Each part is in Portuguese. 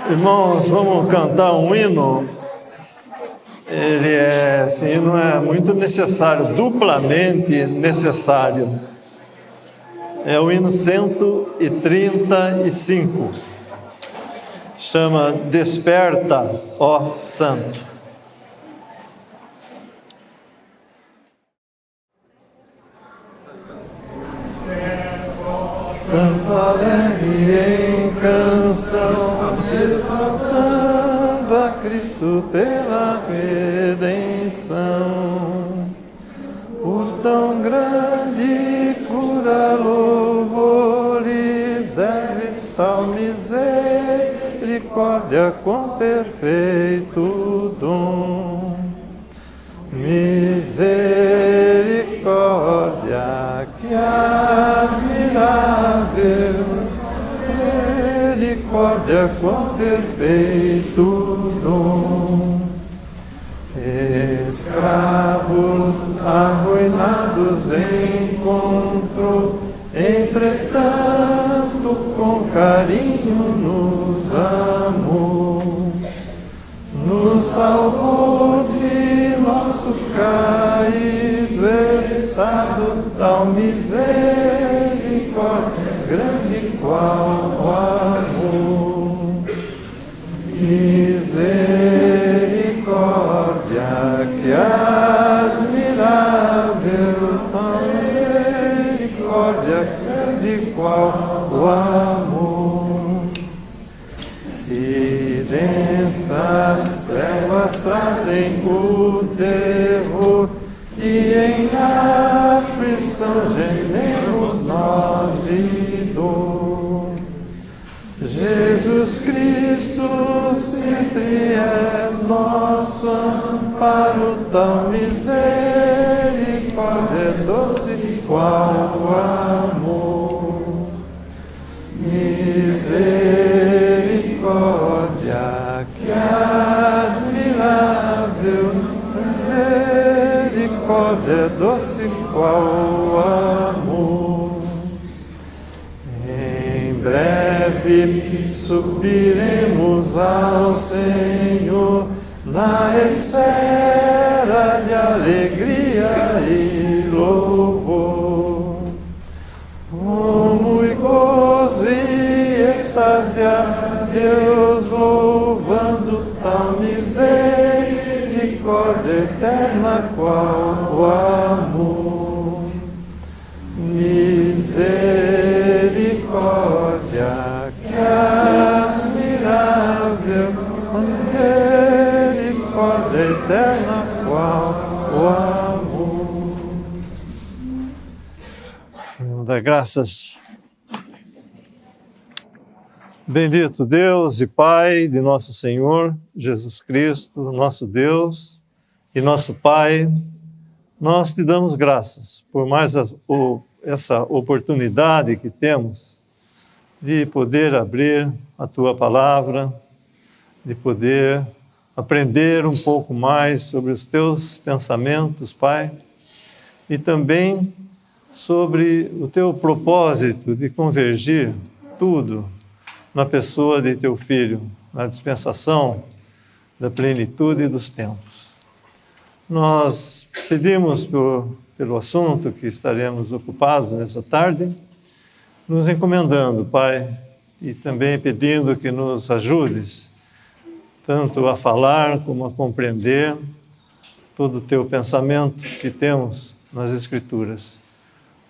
Irmãos, vamos cantar um hino. Esse hino é muito necessário, duplamente necessário. É o hino 135. Chama Desperta, ó Santo. Santo alegre em canção, exaltando a Cristo pela redenção. Por tão grande cura, louvor lhe deves tal misericórdia com perfeito dom. Misericórdia que admirável, misericórdia com perfeito dom. Escravos arruinados encontrou, entretanto com carinho nos amou. Nos salvou de nosso caído estado, tal misericórdia grande qual o amor. Misericórdia que admirável, tal misericórdia grande qual o amor. Se densas trevas trazem o terror e em aflição gememos nós de dor, Jesus Cristo sempre é nosso amparo, tal misericórdia doce qual o amor. Misericórdia que admirável, misericórdia doce qual o amor. Em breve subiremos ao Senhor na esfera de alegria e louvor. Como e gozo e êxtase a Deus, louvando tal misericórdia eterna qual o amor. Misericórdia que admirável, misericórdia eterna qual o amor. Vamos dar graças. Bendito Deus e Pai de nosso Senhor Jesus Cristo, nosso Deus e nosso Pai, nós te damos graças por mais essa oportunidade que temos de poder abrir a Tua Palavra, de poder aprender um pouco mais sobre os Teus pensamentos, Pai, e também sobre o Teu propósito de convergir tudo na pessoa de Teu Filho, na dispensação da plenitude dos tempos. Nós pedimos pelo assunto que estaremos ocupados nessa tarde, nos encomendando, Pai, e também pedindo que nos ajudes, tanto a falar como a compreender todo o Teu pensamento que temos nas Escrituras.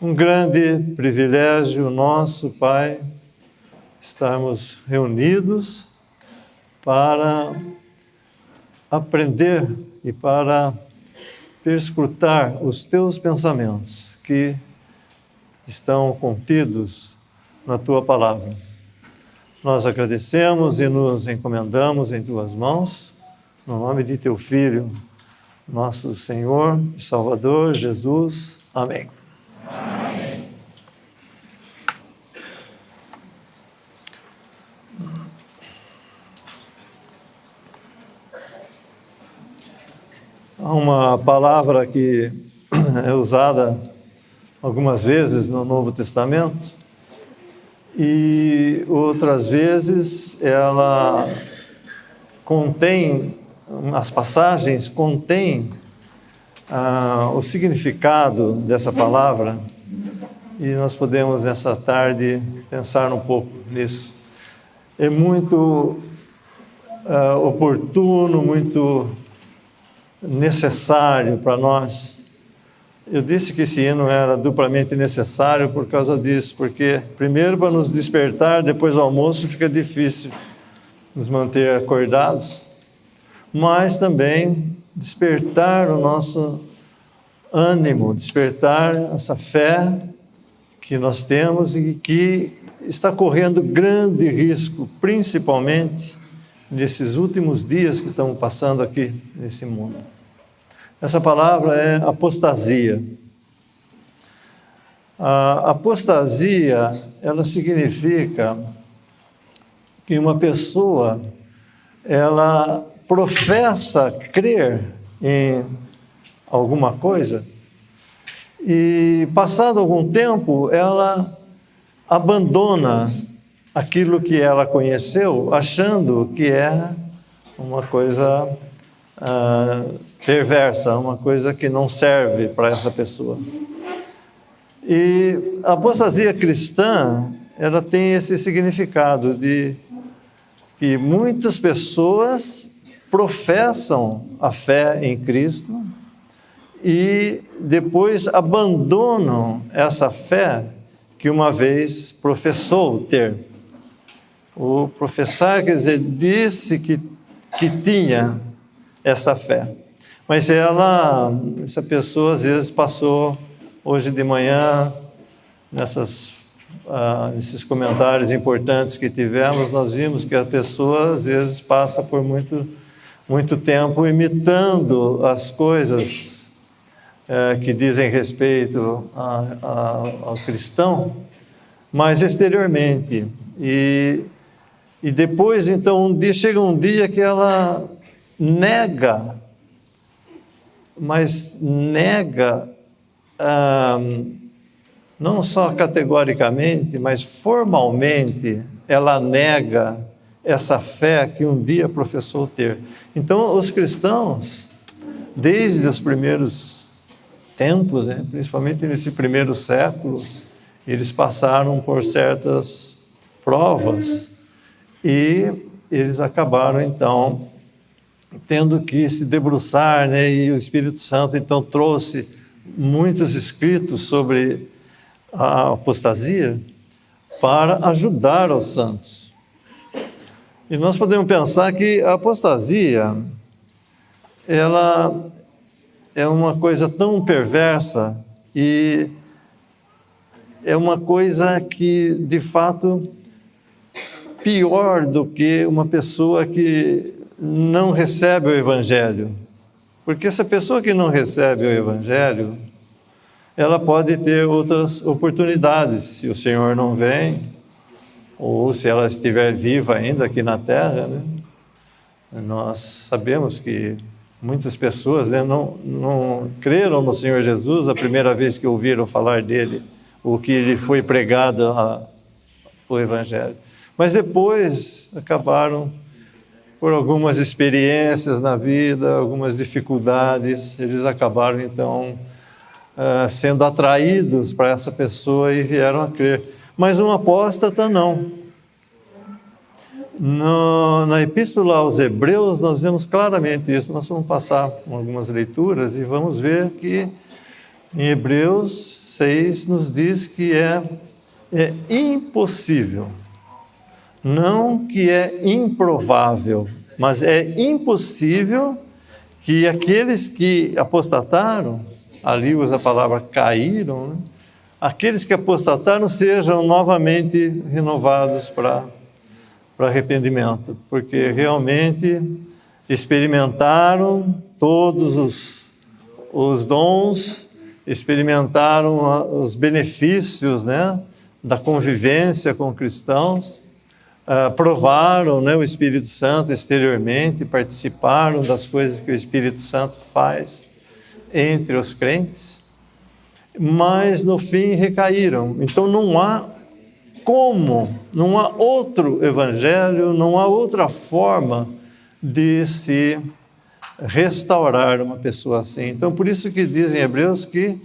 Um grande privilégio nosso, Pai, estarmos reunidos para aprender e para perscrutar os Teus pensamentos que estão contidos na Tua Palavra. Nós agradecemos e nos encomendamos em Tuas mãos, no nome de Teu Filho, nosso Senhor e Salvador, Jesus. Amém. Amém. Há uma palavra que é usada algumas vezes no Novo Testamento e outras vezes ela contém, as passagens contêm o significado dessa palavra, e nós podemos nessa tarde pensar um pouco nisso. É muito oportuno, muito necessário para nós. Eu disse que esse hino era duplamente necessário por causa disso, porque primeiro para nos despertar, depois do almoço fica difícil nos manter acordados, mas também despertar o nosso ânimo, despertar essa fé que nós temos e que está correndo grande risco, principalmente nesses últimos dias que estamos passando aqui nesse mundo. Essa palavra é apostasia. A apostasia, ela significa que uma pessoa, ela professa crer em alguma coisa e, passado algum tempo, ela abandona aquilo que ela conheceu, achando que é uma coisa perversa, uma coisa que não serve para essa pessoa. E a apostasia cristã, ela tem esse significado de que muitas pessoas professam a fé em Cristo e depois abandonam essa fé que uma vez professou ter. O professar, quer dizer, disse que tinha essa fé. Mas essa pessoa às vezes passou, hoje de manhã, nesses comentários importantes que tivemos, nós vimos que a pessoa às vezes passa por muito tempo imitando as coisas que dizem respeito ao cristão, mas exteriormente. E depois, então, chega um dia que ela nega, mas nega não só categoricamente, mas formalmente, ela nega essa fé que um dia professou ter. Então, os cristãos, desde os primeiros tempos, principalmente nesse primeiro século, eles passaram por certas provas e eles acabaram, então, tendo que se debruçar, e o Espírito Santo, então, trouxe muitos escritos sobre a apostasia para ajudar os santos. E nós podemos pensar que a apostasia, ela é uma coisa tão perversa e é uma coisa que, de fato, pior do que uma pessoa que não recebe o Evangelho. Porque essa pessoa que não recebe o Evangelho, ela pode ter outras oportunidades, se o Senhor não vem, ou se ela estiver viva ainda aqui na Terra, Nós sabemos que muitas pessoas não creram no Senhor Jesus a primeira vez que ouviram falar dele, ou que lhe foi pregado o Evangelho. Mas depois acabaram, por algumas experiências na vida, algumas dificuldades, eles acabaram então sendo atraídos para essa pessoa e vieram a crer. Mas um apóstata não. Na Epístola aos Hebreus nós vemos claramente isso. Nós vamos passar algumas leituras e vamos ver que em Hebreus 6 nos diz que é impossível, não que é improvável, mas é impossível que aqueles que apostataram, ali usa a palavra caíram, aqueles que apostataram sejam novamente renovados para arrependimento, porque realmente experimentaram todos os dons, experimentaram os benefícios, da convivência com cristãos, provaram, o Espírito Santo exteriormente, participaram das coisas que o Espírito Santo faz entre os crentes, mas no fim recaíram. Então não há como, não há outro evangelho, não há outra forma de se restaurar uma pessoa assim. Então, por isso que dizem Hebreus que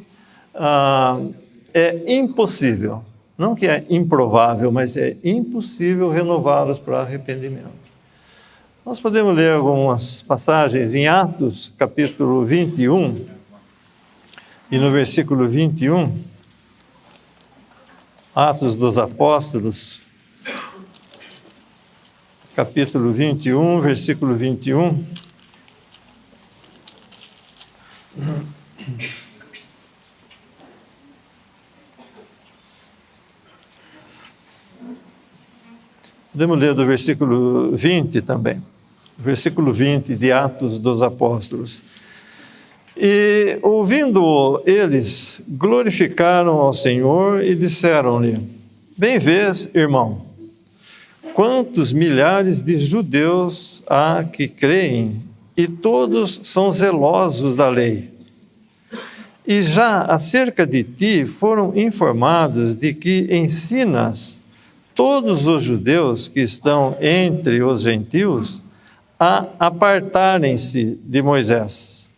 é impossível, não que é improvável, mas é impossível renová-los para arrependimento. Nós podemos ler algumas passagens em Atos, capítulo 21, e no versículo 21, Atos dos Apóstolos, capítulo 21, versículo 21. Podemos ler do versículo 20 também. Versículo 20 de Atos dos Apóstolos. E, ouvindo eles, glorificaram ao Senhor e disseram-lhe: Bem vês, irmão, quantos milhares de judeus há que creem, e todos são zelosos da lei. E já acerca de ti foram informados de que ensinas todos os judeus que estão entre os gentios a apartarem-se de Moisés,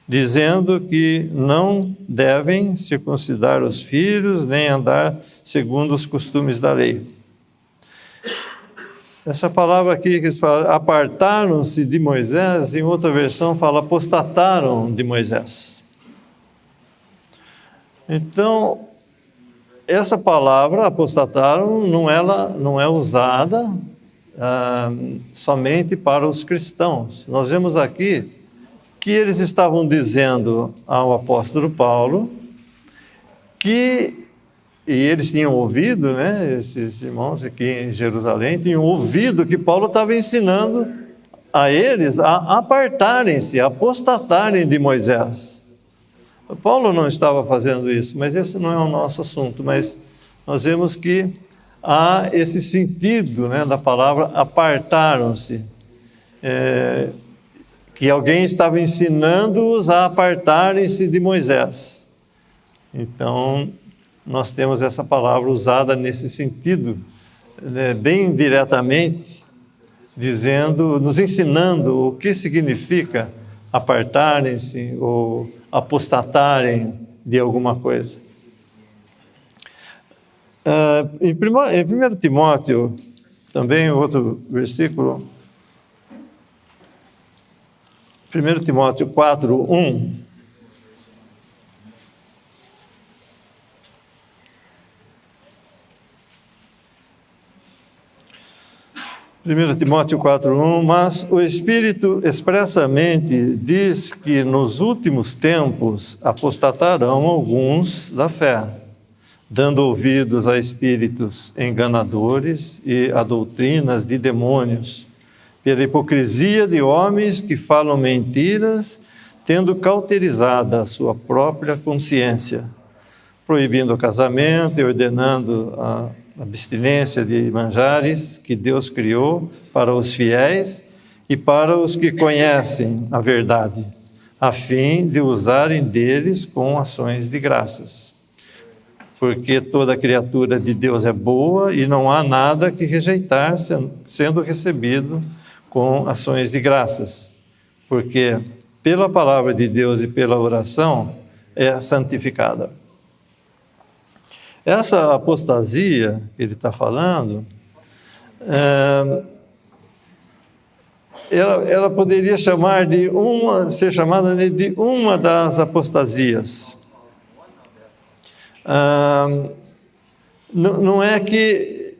dizendo que não devem circuncidar os filhos, nem andar segundo os costumes da lei. Essa palavra aqui que eles falam, apartaram-se de Moisés, em outra versão fala, apostataram de Moisés. Então, essa palavra, apostataram, não é usada somente para os cristãos. Nós vemos aqui que eles estavam dizendo ao apóstolo Paulo que, e eles tinham ouvido, né, esses irmãos aqui em Jerusalém, tinham ouvido que Paulo estava ensinando a eles a apartarem-se, a apostatarem de Moisés. Paulo não estava fazendo isso, mas esse não é o nosso assunto, mas nós vemos que há esse sentido, né, da palavra apartaram-se, que alguém estava ensinando-os a apartarem-se de Moisés. Então, nós temos essa palavra usada nesse sentido, né, bem diretamente, dizendo, nos ensinando o que significa apartarem-se ou apostatarem de alguma coisa. Em 1 Timóteo, também outro versículo, 1 Timóteo 4, 1. Timóteo 4:1, mas o Espírito expressamente diz que nos últimos tempos apostatarão alguns da fé, dando ouvidos a espíritos enganadores e a doutrinas de demônios, pela hipocrisia de homens que falam mentiras, tendo cauterizada a sua própria consciência, proibindo o casamento e ordenando a abstinência de manjares que Deus criou para os fiéis e para os que conhecem a verdade, a fim de usarem deles com ações de graças. Porque toda criatura de Deus é boa e não há nada que rejeitar sendo recebido com ações de graças, porque pela palavra de Deus e pela oração é santificada. Essa apostasia que ele está falando, ela poderia ser chamada de uma das apostasias. Não é que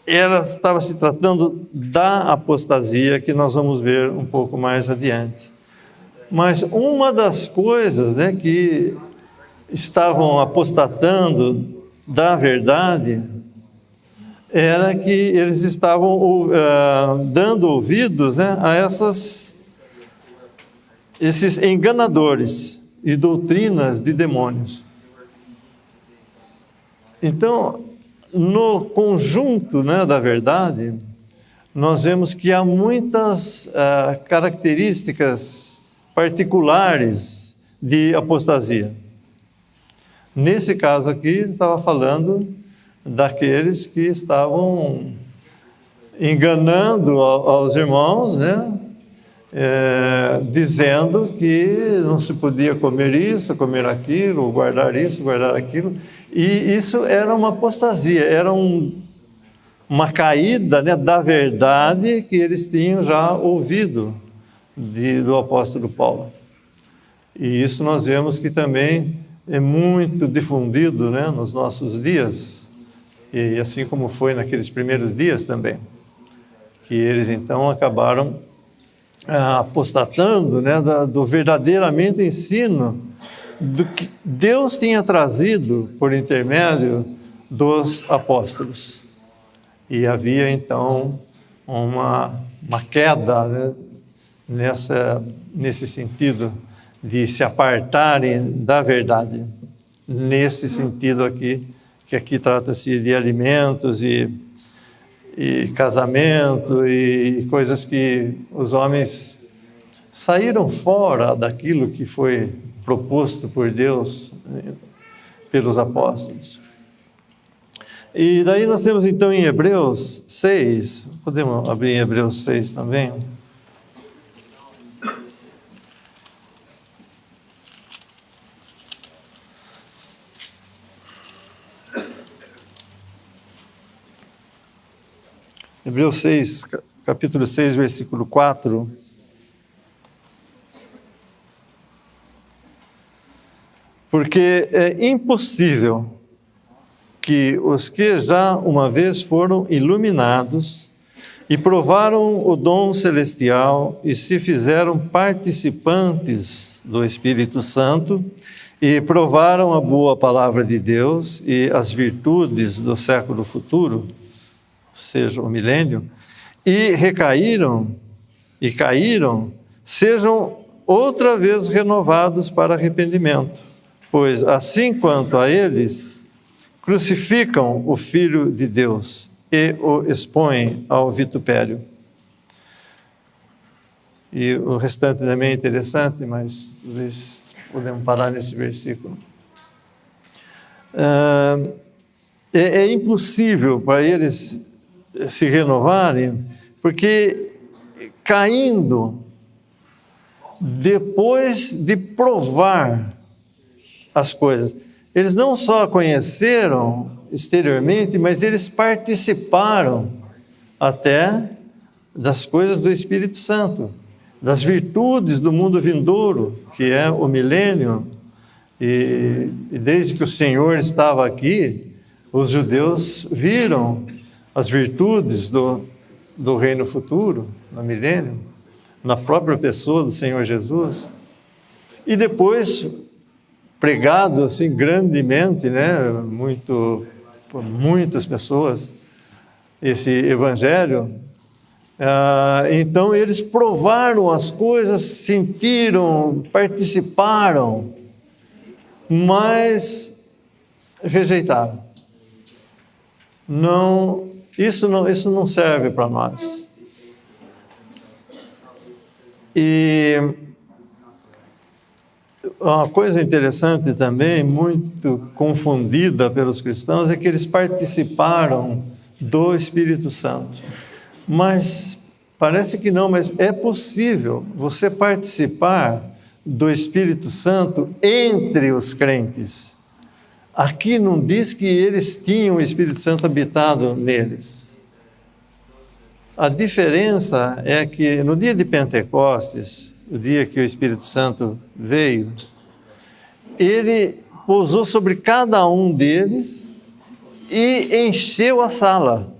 ela estava se tratando da apostasia, que nós vamos ver um pouco mais adiante. Mas uma das coisas, né, que estavam apostatando da verdade era que eles estavam dando ouvidos, né, a esses enganadores e doutrinas de demônios. Então, no conjunto, né, da verdade, nós vemos que há muitas características particulares de apostasia. Nesse caso aqui, ele estava falando daqueles que estavam enganando aos irmãos, né? Dizendo que não se podia comer isso, comer aquilo, guardar isso, guardar aquilo. E isso era uma apostasia, era uma caída, né, da verdade que eles tinham já ouvido do apóstolo Paulo. E isso nós vemos que também é muito difundido, né, nos nossos dias, e assim como foi naqueles primeiros dias também, que eles então acabaram apostatando, né, do verdadeiramente ensino do que Deus tinha trazido por intermédio dos apóstolos. E havia então uma queda, né, nesse sentido de se apartarem da verdade, nesse sentido aqui, que aqui trata-se de alimentos e casamento e coisas que os homens saíram fora daquilo que foi proposto por Deus, pelos apóstolos. E daí nós temos então em Hebreus 6, podemos abrir em Hebreus 6 também. Hebreus 6, capítulo 6, versículo 4. Porque é impossível que os que já uma vez foram iluminados e provaram o dom celestial e se fizeram participantes do Espírito Santo e provaram a boa palavra de Deus e as virtudes do século futuro, ou seja, o milênio, e recaíram e caíram, sejam outra vez renovados para arrependimento, pois assim quanto a eles, crucificam o Filho de Deus e o expõem ao vitupério. E o restante também é interessante, mas talvez podemos parar nesse versículo. É impossível para eles se renovarem, porque caindo, depois de provar as coisas, eles não só conheceram exteriormente, mas eles participaram até das coisas do Espírito Santo, das virtudes do mundo vindouro, que é o milênio. E desde que o Senhor estava aqui, os judeus viram as virtudes do reino futuro, no milênio, na própria pessoa do Senhor Jesus. E depois, pregado assim grandemente, né, por muitas pessoas, esse evangelho, então eles provaram as coisas, sentiram, participaram, mas rejeitaram. Isso não serve para nós. E uma coisa interessante também, muito confundida pelos cristãos, é que eles participaram do Espírito Santo. Mas parece que não, mas é possível você participar do Espírito Santo entre os crentes. Aqui não diz que eles tinham o Espírito Santo habitado neles. A diferença é que no dia de Pentecostes, o dia que o Espírito Santo veio, ele pousou sobre cada um deles e encheu a sala.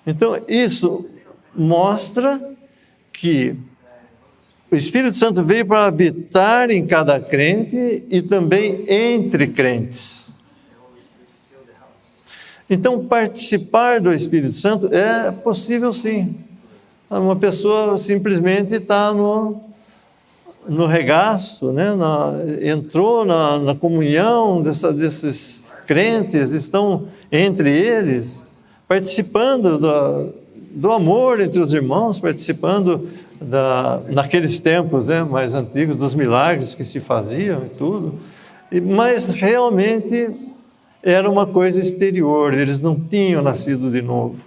Então, isso mostra que o Espírito Santo veio para habitar em cada crente e também entre crentes. Então, participar do Espírito Santo é possível sim. Uma pessoa simplesmente está no regaço, né? Entrou na comunhão desses crentes, estão entre eles, participando do amor entre os irmãos, participando naqueles tempos, né, mais antigos, dos milagres que se faziam e tudo. Mas realmente era uma coisa exterior, eles não tinham nascido de novo.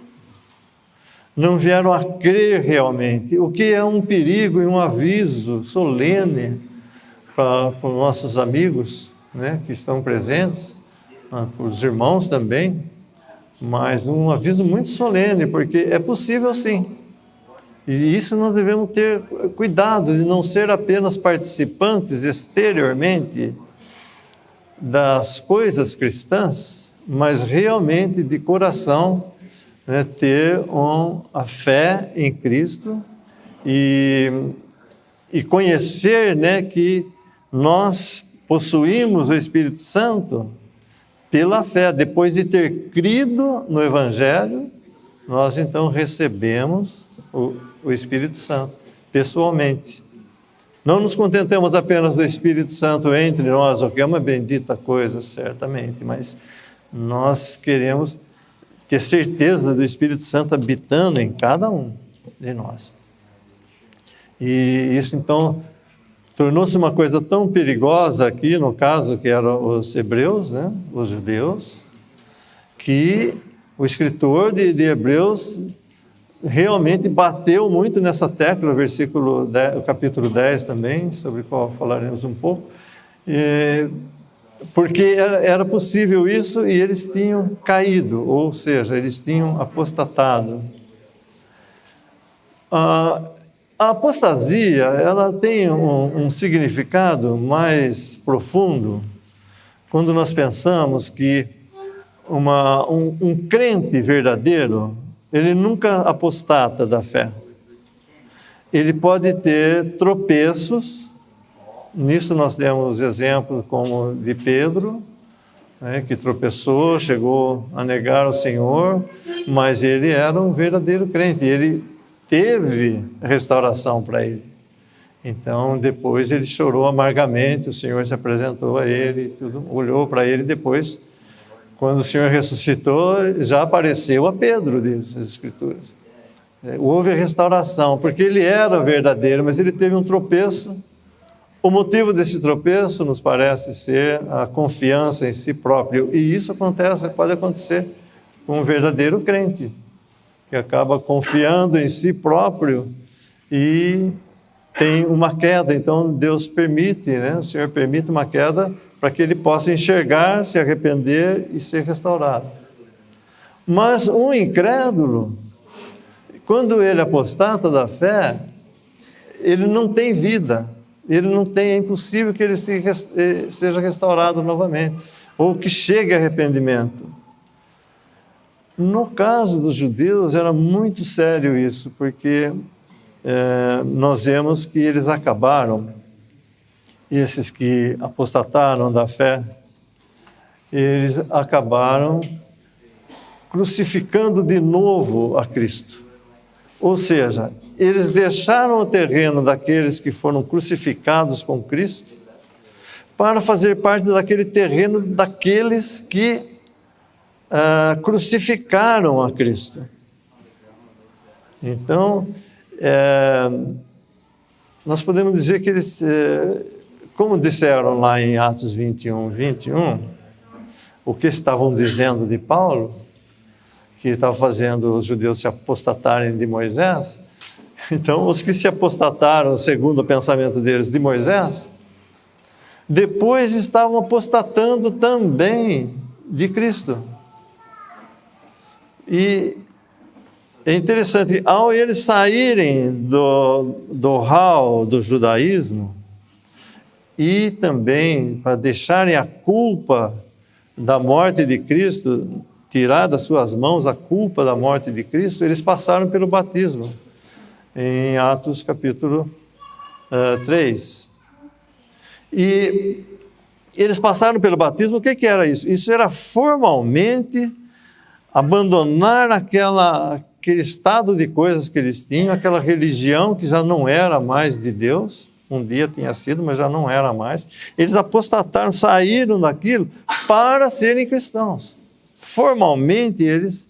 Não vieram a crer realmente, o que é um perigo e um aviso solene para os nossos amigos, né, que estão presentes, para os irmãos também, mas um aviso muito solene, porque é possível sim. E isso nós devemos ter cuidado de não ser apenas participantes exteriormente das coisas cristãs, mas realmente de coração, né, ter a fé em Cristo e conhecer, né, que nós possuímos o Espírito Santo pela fé. Depois de ter crido no Evangelho, nós então recebemos o Espírito Santo pessoalmente. Não nos contentemos apenas do Espírito Santo entre nós, o que é uma bendita coisa, certamente, mas nós queremos ter certeza do Espírito Santo habitando em cada um de nós. E isso, então, tornou-se uma coisa tão perigosa aqui, no caso, que eram os hebreus, né, os judeus, que o escritor de Hebreus realmente bateu muito nessa tecla, o capítulo 10 também, sobre o qual falaremos um pouco, porque era possível isso e eles tinham caído, ou seja, eles tinham apostatado. A apostasia, ela tem um significado mais profundo quando nós pensamos que um crente verdadeiro, ele nunca apostata da fé. Ele pode ter tropeços. Nisso nós temos exemplos como de Pedro, né, que tropeçou, chegou a negar o Senhor, mas ele era um verdadeiro crente, ele teve restauração para ele. Então, depois ele chorou amargamente, o Senhor se apresentou a ele, tudo, olhou para ele depois. Quando o Senhor ressuscitou, já apareceu a Pedro, diz as Escrituras. Houve a restauração, porque ele era verdadeiro, mas ele teve um tropeço. O motivo desse tropeço nos parece ser a confiança em si próprio. E isso pode acontecer com um verdadeiro crente, que acaba confiando em si próprio e tem uma queda. Então Deus permite, né? O Senhor permite uma queda para que ele possa enxergar, se arrepender e ser restaurado. Mas um incrédulo, quando ele apostata da fé, ele não tem vida, é impossível que ele seja restaurado novamente, ou que chegue a arrependimento. No caso dos judeus era muito sério isso, porque nós vemos que eles acabaram, esses que apostataram da fé, eles acabaram crucificando de novo a Cristo. Ou seja, eles deixaram o terreno daqueles que foram crucificados com Cristo para fazer parte daquele terreno daqueles que crucificaram a Cristo. Então, nós podemos dizer que eles, como disseram lá em Atos 21, o que estavam dizendo de Paulo, que estava fazendo os judeus se apostatarem de Moisés. Então, os que se apostataram, segundo o pensamento deles, de Moisés, depois estavam apostatando também de Cristo. E é interessante, ao eles saírem do hall do judaísmo e também para deixarem a culpa da morte de Cristo, tirar das suas mãos a culpa da morte de Cristo, eles passaram pelo batismo, em Atos capítulo 3. E eles passaram pelo batismo, o que era isso? Isso era formalmente abandonar aquele estado de coisas que eles tinham, aquela religião que já não era mais de Deus, um dia tinha sido, mas já não era mais. Eles apostataram, saíram daquilo para serem cristãos. Formalmente, eles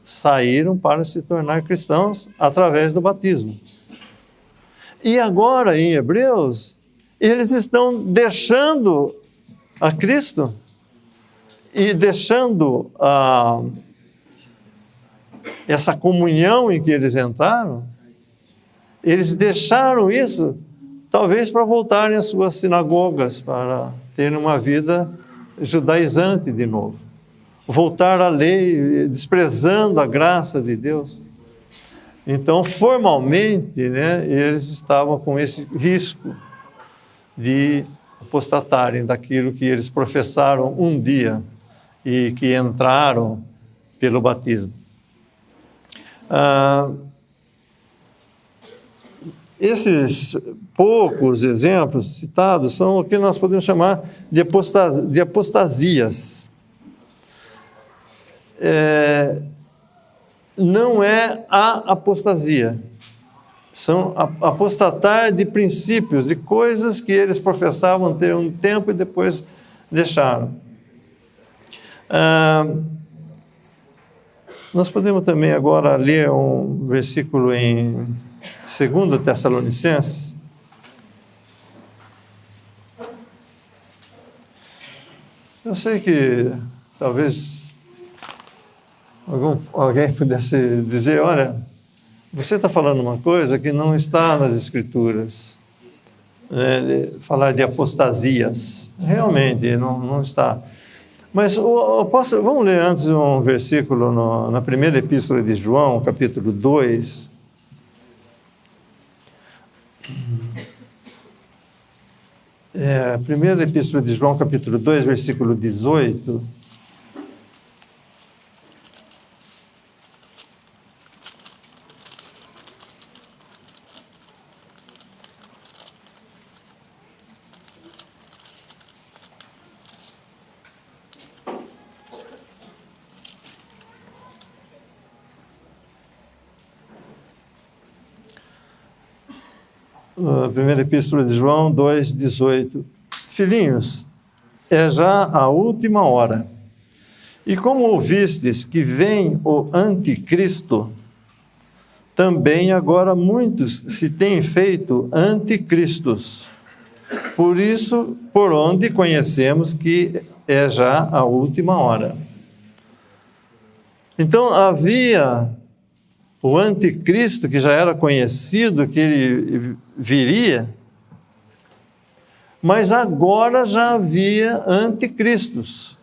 saíram para se tornar cristãos através do batismo. E agora, em Hebreus, eles estão deixando a Cristo e deixando essa comunhão em que eles entraram, eles deixaram isso, talvez para voltarem às suas sinagogas, para terem uma vida judaizante de novo. Voltar à lei, desprezando a graça de Deus. Então, formalmente, né, eles estavam com esse risco de apostatarem daquilo que eles professaram um dia e que entraram pelo batismo. Esses poucos exemplos citados são o que nós podemos chamar de apostasias. Não é a apostasia. São apostatar de princípios, de coisas que eles professavam ter um tempo e depois deixaram. Nós podemos também agora ler um versículo em 2 Tessalonicenses. Eu sei que talvez alguém pudesse dizer, olha, você está falando uma coisa que não está nas Escrituras, né? Falar de apostasias. Realmente, não está. Mas vamos ler antes um versículo na primeira epístola de João, capítulo 2. Primeira epístola de João, capítulo 2, versículo 18. Primeira epístola de João 2,18. Filhinhos, é já a última hora. E como ouvistes que vem o anticristo, também agora muitos se têm feito anticristos. Por isso, por onde conhecemos que é já a última hora. Então, havia o anticristo, que já era conhecido, que ele viria, mas agora já havia anticristos.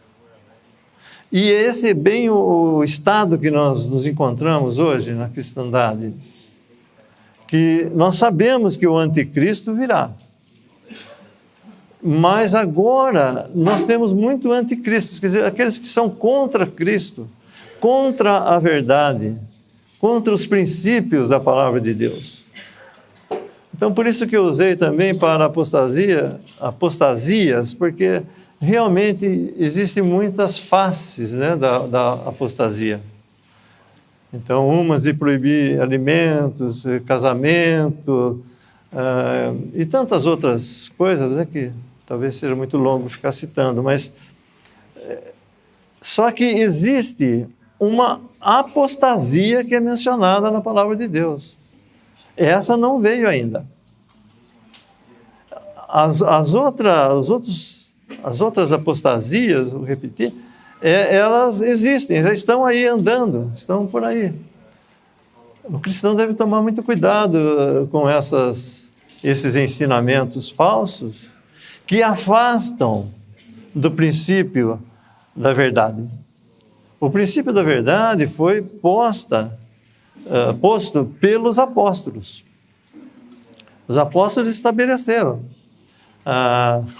E esse é bem o estado que nós nos encontramos hoje na cristandade, que nós sabemos que o anticristo virá. Mas agora nós temos muito anticristos, quer dizer, aqueles que são contra Cristo, contra a verdade, contra os princípios da palavra de Deus. Então, por isso que eu usei também para apostasias, porque realmente existem muitas faces, né, da apostasia. Então, umas de proibir alimentos, casamento, e tantas outras coisas, né, que talvez seja muito longo ficar citando, mas só que existe uma apostasia que é mencionada na palavra de Deus. Essa não veio ainda. As outras apostasias, vou repetir, elas existem, já estão aí andando, estão por aí. O cristão deve tomar muito cuidado com esses ensinamentos falsos que afastam do princípio da verdade. O princípio da verdade foi posto pelos apóstolos. Os apóstolos estabeleceram.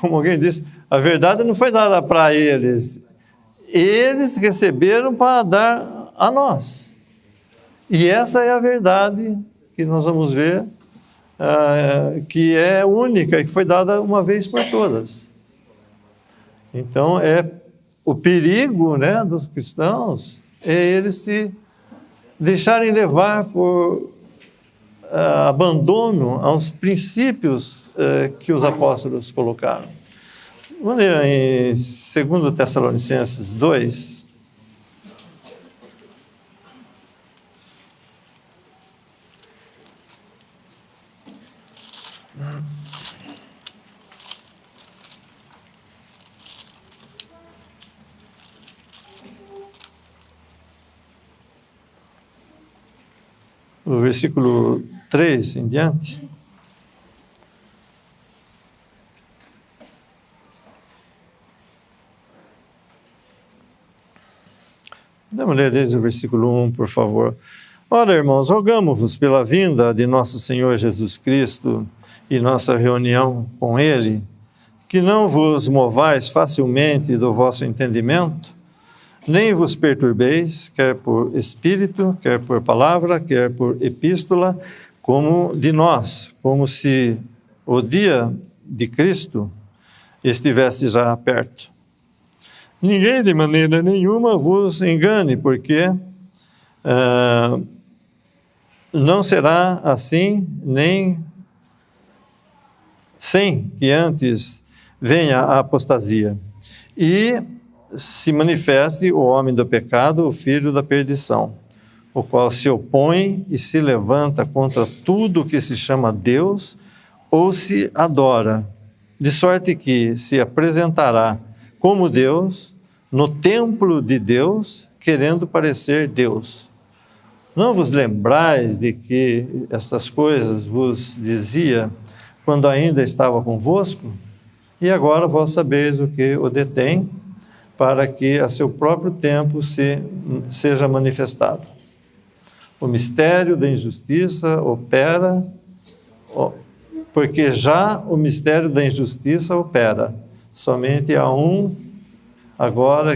Como alguém disse, a verdade não foi dada para eles. Eles receberam para dar a nós. E essa é a verdade que nós vamos ver, que é única e que foi dada uma vez por todas. Então, o perigo, né, dos cristãos é eles se deixarem levar por abandono aos princípios que os apóstolos colocaram. Vamos ler em 2 Tessalonicenses 2. o versículo 3 em diante. Vamos ler desde o versículo 1, por favor. Ora, irmãos, rogamo-vos pela vinda de nosso Senhor Jesus Cristo e nossa reunião com Ele, que não vos movais facilmente do vosso entendimento, nem vos perturbeis, quer por espírito, quer por palavra, quer por epístola, como de nós, como se o dia de Cristo estivesse já perto. Ninguém de maneira nenhuma vos engane, porque não será assim, nem sem que antes venha a apostasia, e se manifeste o homem do pecado, o filho da perdição, o qual se opõe e se levanta contra tudo que se chama Deus ou se adora, de sorte que se apresentará como Deus no templo de Deus, querendo parecer Deus. Não vos lembrais de que estas coisas vos dizia quando ainda estava convosco? E agora vós sabeis o que o detém, para que a seu próprio tempo seja manifestado. O mistério da injustiça opera, porque já o mistério da injustiça opera. Somente há um agora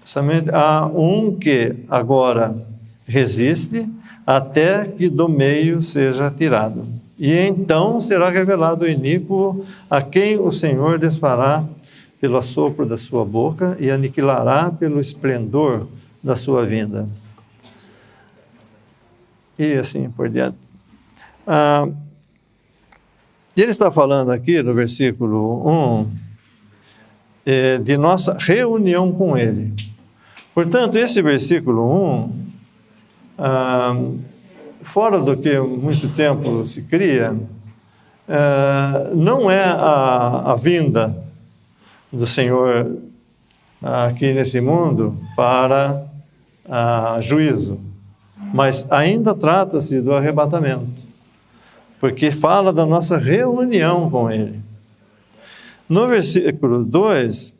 somente há um que agora resiste, até que do meio seja tirado. E então será revelado o iníquo, a quem o Senhor desfará pelo assopro da sua boca e aniquilará pelo esplendor da sua vinda. E assim por diante. Ele está falando aqui no versículo 1 de nossa reunião com Ele. Portanto, esse versículo 1, fora do que muito tempo se cria, não é a vinda do Senhor aqui nesse mundo para juízo, mas ainda trata-se do arrebatamento, porque fala da nossa reunião com Ele. No versículo 2,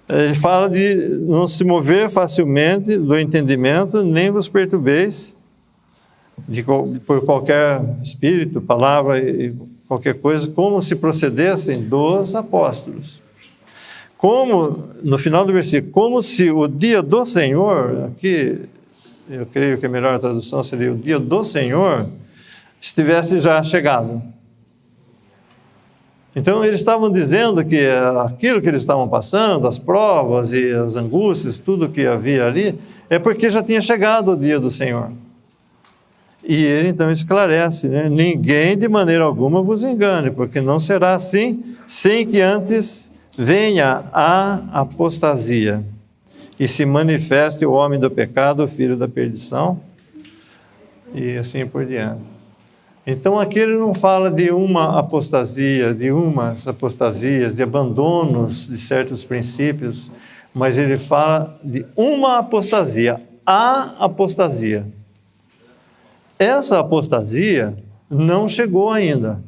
ele fala de não se mover facilmente do entendimento, nem vos perturbeis por qualquer espírito, palavra e qualquer coisa, como se procedessem dos apóstolos. Como, no final do versículo, como se o dia do Senhor, aqui eu creio que a melhor tradução seria o dia do Senhor, estivesse já chegado. Então, eles estavam dizendo que aquilo que eles estavam passando, as provas e as angústias, tudo que havia ali, é porque já tinha chegado o dia do Senhor. E ele então esclarece, né? Ninguém de maneira alguma vos engane, porque não será assim, sem que antes venha a apostasia e se manifeste o homem do pecado, o filho da perdição, e assim por diante. Então, aqui ele não fala de uma apostasia, de umas apostasias, de abandonos de certos princípios, mas ele fala de uma apostasia, a apostasia. Essa apostasia não chegou ainda.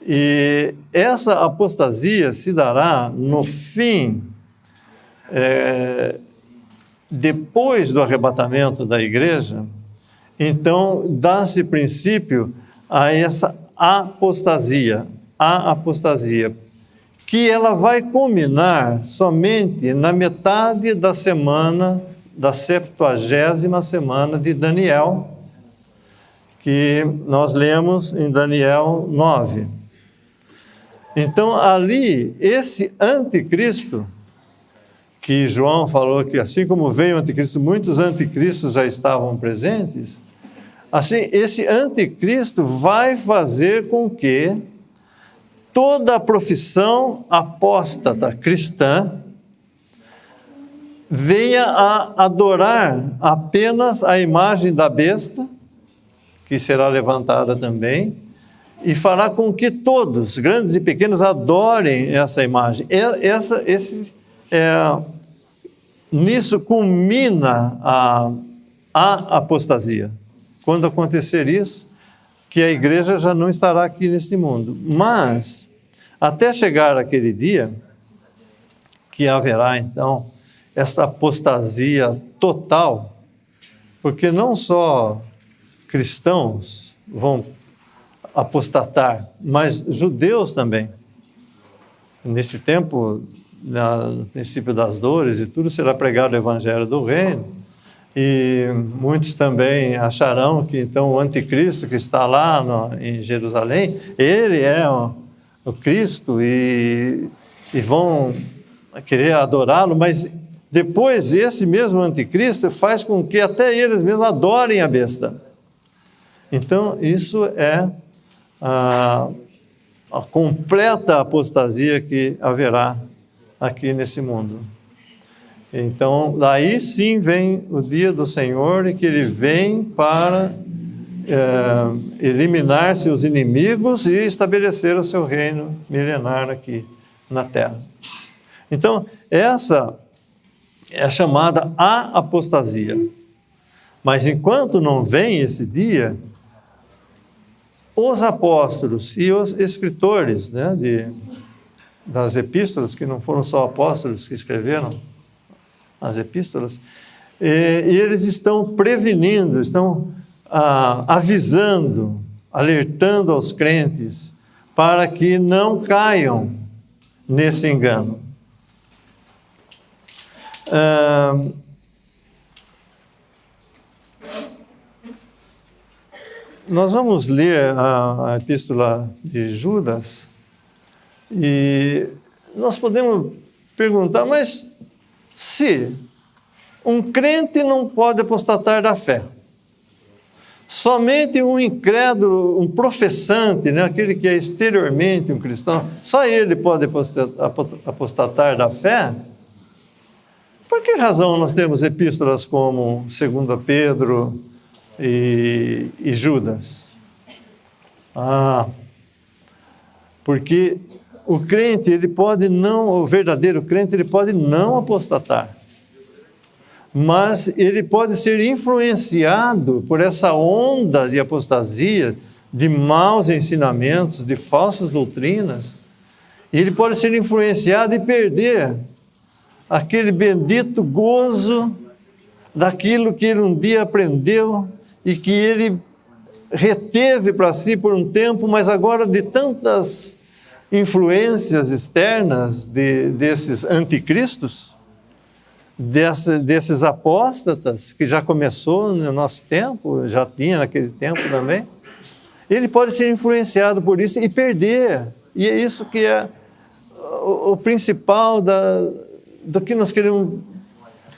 E essa apostasia se dará no fim, depois do arrebatamento da igreja. Então, dá-se princípio a essa apostasia, que ela vai culminar somente na metade da semana, da 70ª semana de Daniel, que nós lemos em Daniel 9. Então, ali, esse anticristo, que João falou que assim como veio o anticristo, muitos anticristos já estavam presentes, assim, esse anticristo vai fazer com que toda a profissão apóstata cristã venha a adorar apenas a imagem da besta, que será levantada também, e fará com que todos, grandes e pequenos, adorem essa imagem. Esse é nisso culmina a apostasia. Quando acontecer isso, que a igreja já não estará aqui nesse mundo. Mas, até chegar aquele dia, que haverá então essa apostasia total, porque não só cristãos vão apostatar, mas judeus também. Nesse tempo, no princípio das dores e tudo, será pregado o evangelho do reino, e muitos também acharão que então o anticristo que está lá em Jerusalém, ele é o Cristo, e vão querer adorá-lo, mas depois esse mesmo anticristo faz com que até eles mesmos adorem a besta. Então isso é a completa apostasia que haverá aqui nesse mundo. Então, daí sim vem o dia do Senhor, e que Ele vem para eliminar seus inimigos e estabelecer o seu reino milenar aqui na Terra. Então, essa é chamada a apostasia. Mas enquanto não vem esse dia, os apóstolos e os escritores, né, das epístolas, que não foram só apóstolos que escreveram as epístolas, e eles estão prevenindo, estão avisando, alertando aos crentes para que não caiam nesse engano. Nós vamos ler a epístola de Judas e nós podemos perguntar, mas se um crente não pode apostatar da fé, somente um incrédulo, um professante, né, aquele que é exteriormente um cristão, só ele pode apostatar da fé? Por que razão nós temos epístolas como 2 Pedro e Judas? Porque o crente, ele pode não, o verdadeiro crente, ele pode não apostatar, mas ele pode ser influenciado por essa onda de apostasia, de maus ensinamentos, de falsas doutrinas, e ele pode ser influenciado e perder aquele bendito gozo daquilo que ele um dia aprendeu e que ele reteve para si por um tempo, mas agora de tantas influências externas desses anticristos, desses apóstatas, que já começou no nosso tempo, já tinha naquele tempo também, ele pode ser influenciado por isso e perder. E é isso que é o principal do que nós queremos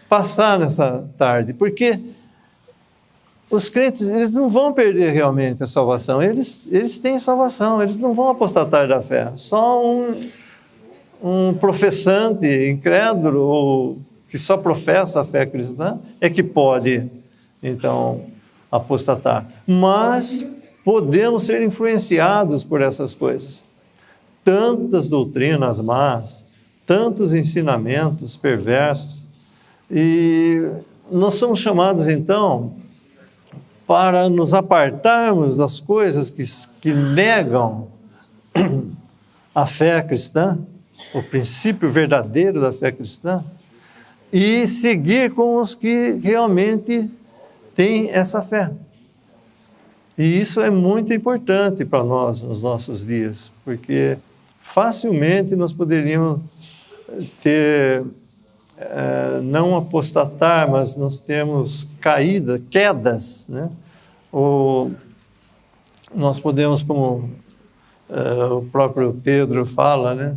passar nessa tarde, porque os crentes, eles não vão perder realmente a salvação, eles têm salvação, eles não vão apostatar da fé. Só um professante incrédulo, ou que só professa a fé cristã, é que pode, então, apostatar. Mas podemos ser influenciados por essas coisas. Tantas doutrinas más, tantos ensinamentos perversos, e nós somos chamados, então, para nos apartarmos das coisas que negam a fé cristã, o princípio verdadeiro da fé cristã, e seguir com os que realmente têm essa fé. E isso é muito importante para nós nos nossos dias, porque facilmente nós poderíamos não apostatar, mas nós temos quedas, né? Ou nós podemos, como o próprio Pedro fala, né?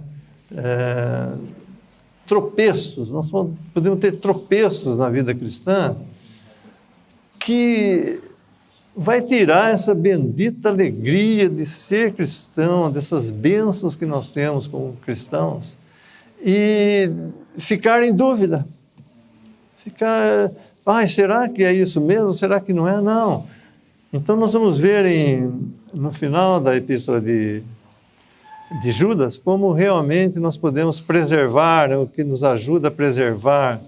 Tropeços, nós podemos ter tropeços na vida cristã que vai tirar essa bendita alegria de ser cristão, dessas bênçãos que nós temos como cristãos, e ficar em dúvida, será que é isso mesmo? Será que não é? Não. Então nós vamos ver no final da epístola de Judas como realmente nós podemos preservar, o que nos ajuda a preservar